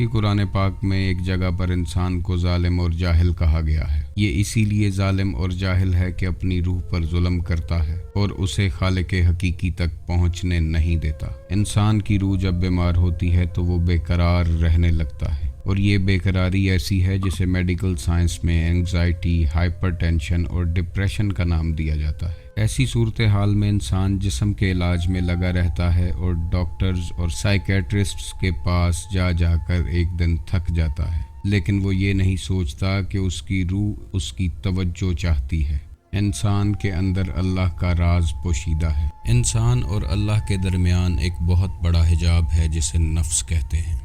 قرآن پاک میں ایک جگہ پر انسان کو ظالم اور جاہل کہا گیا ہے۔ یہ اسی لیے ظالم اور جاہل ہے کہ اپنی روح پر ظلم کرتا ہے اور اسے خالق حقیقی تک پہنچنے نہیں دیتا۔ انسان کی روح جب بیمار ہوتی ہے تو وہ بے قرار رہنے لگتا ہے، اور یہ بے قراری ایسی ہے جسے میڈیکل سائنس میں اینگزائٹی، ہائپر ٹینشن اور ڈپریشن کا نام دیا جاتا ہے۔ ایسی صورتحال میں انسان جسم کے علاج میں لگا رہتا ہے اور ڈاکٹرز اور سائیکیٹرسٹس کے پاس جا جا کر ایک دن تھک جاتا ہے، لیکن وہ یہ نہیں سوچتا کہ اس کی روح اس کی توجہ چاہتی ہے۔ انسان کے اندر اللہ کا راز پوشیدہ ہے۔ انسان اور اللہ کے درمیان ایک بہت بڑا حجاب ہے جسے نفس کہتے ہیں۔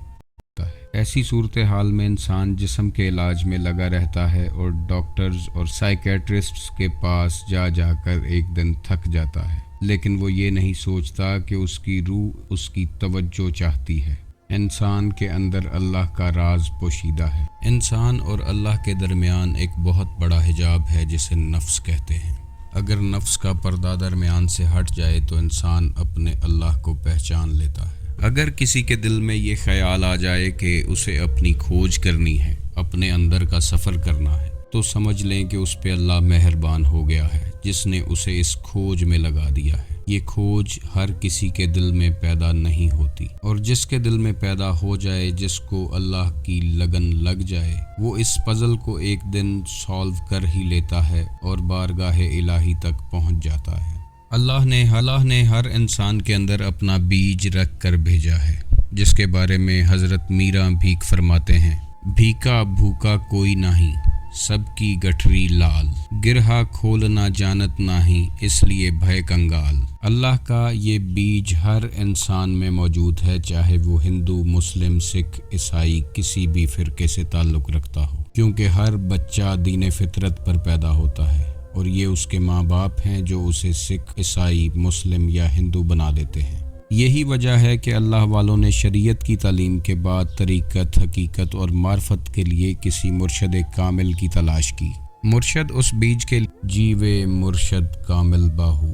ایسی صورتحال میں انسان جسم کے علاج میں لگا رہتا ہے اور ڈاکٹرز اور سائیکیٹرسٹس کے پاس جا جا کر ایک دن تھک جاتا ہے، لیکن وہ یہ نہیں سوچتا کہ اس کی روح اس کی توجہ چاہتی ہے۔ انسان کے اندر اللہ کا راز پوشیدہ ہے۔ انسان اور اللہ کے درمیان ایک بہت بڑا حجاب ہے جسے نفس کہتے ہیں۔ اگر نفس کا پردہ درمیان سے ہٹ جائے تو انسان اپنے اللہ کو پہچان لیتا ہے۔ اگر کسی کے دل میں یہ خیال آ جائے کہ اسے اپنی کھوج کرنی ہے، اپنے اندر کا سفر کرنا ہے، تو سمجھ لیں کہ اس پہ اللہ مہربان ہو گیا ہے جس نے اسے اس کھوج میں لگا دیا ہے۔ یہ کھوج ہر کسی کے دل میں پیدا نہیں ہوتی، اور جس کے دل میں پیدا ہو جائے، جس کو اللہ کی لگن لگ جائے، وہ اس پزل کو ایک دن سالو کر ہی لیتا ہے اور بارگاہ الہی تک پہنچ جاتا ہے۔ اللہ نے ہر انسان کے اندر اپنا بیج رکھ کر بھیجا ہے، جس کے بارے میں حضرت میراں بھیک فرماتے ہیں: بھیکا بھوکا کوئی نہیں، سب کی گٹھری لال، گرہا کھولنا جانت نہیں، اس لیے بھے کنگال۔ اللہ کا یہ بیج ہر انسان میں موجود ہے، چاہے وہ ہندو، مسلم، سکھ، عیسائی، کسی بھی فرقے سے تعلق رکھتا ہو، کیونکہ ہر بچہ دین فطرت پر پیدا ہوتا ہے، اور یہ اس کے ماں باپ ہیں جو اسے سکھ، عیسائی، مسلم یا ہندو بنا دیتے ہیں۔ یہی وجہ ہے کہ اللہ والوں نے شریعت کی تعلیم کے بعد طریقت، حقیقت اور معرفت کے لیے کسی مرشد کامل کی تلاش کی۔ مرشد اس بیج کے جیوے مرشد کامل باہو،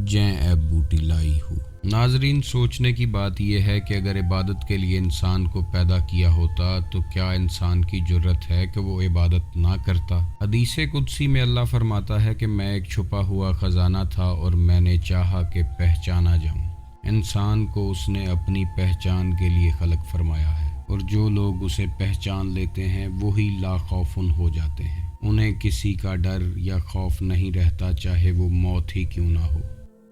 جیں اے بوٹی لائی ہو۔ ناظرین، سوچنے کی بات یہ ہے کہ اگر عبادت کے لیے انسان کو پیدا کیا ہوتا تو کیا انسان کی جرت ہے کہ وہ عبادت نہ کرتا؟ حدیث قدسی میں اللہ فرماتا ہے کہ میں ایک چھپا ہوا خزانہ تھا اور میں نے چاہا کہ پہچانا جاؤں۔ انسان کو اس نے اپنی پہچان کے لیے خلق فرمایا ہے، اور جو لوگ اسے پہچان لیتے ہیں وہی لا خوفن ہو جاتے ہیں۔ انہیں کسی کا ڈر یا خوف نہیں رہتا، چاہے وہ موت ہی کیوں نہ ہو۔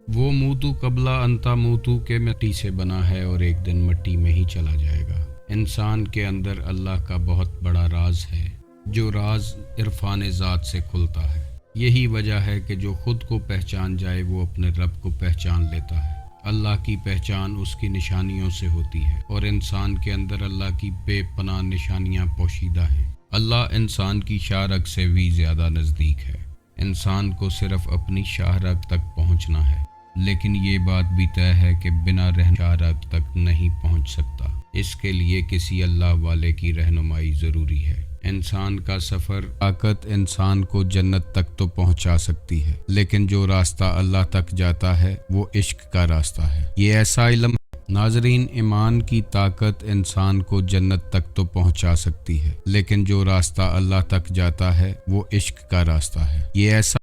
وہ موتو قبلہ انتا موتو کے مٹی سے بنا ہے اور ایک دن مٹی میں ہی چلا جائے گا۔ انسان کے اندر اللہ کا بہت بڑا راز ہے، جو راز عرفان ذات سے کھلتا ہے۔ یہی وجہ ہے کہ جو خود کو پہچان جائے وہ اپنے رب کو پہچان لیتا ہے۔ اللہ کی پہچان اس کی نشانیوں سے ہوتی ہے، اور انسان کے اندر اللہ کی بے پناہ نشانیاں پوشیدہ ہیں۔ اللہ انسان کی شاہ رگ سے بھی زیادہ نزدیک ہے۔ انسان کو صرف اپنی شاہ رگ تک پہنچنا ہے، لیکن یہ بات بھی طے ہے کہ بنا شاہ رگ تک نہیں پہنچ سکتا۔ اس کے لیے کسی اللہ والے کی رہنمائی ضروری ہے۔ انسان کا سفر، طاقت انسان کو جنت تک تو پہنچا سکتی ہے، لیکن جو راستہ اللہ تک جاتا ہے وہ عشق کا راستہ ہے۔ یہ ایسا علم، ناظرین، ایمان کی طاقت انسان کو جنت تک تو پہنچا سکتی ہے، لیکن جو راستہ اللہ تک جاتا ہے وہ عشق کا راستہ ہے۔ یہ ایسا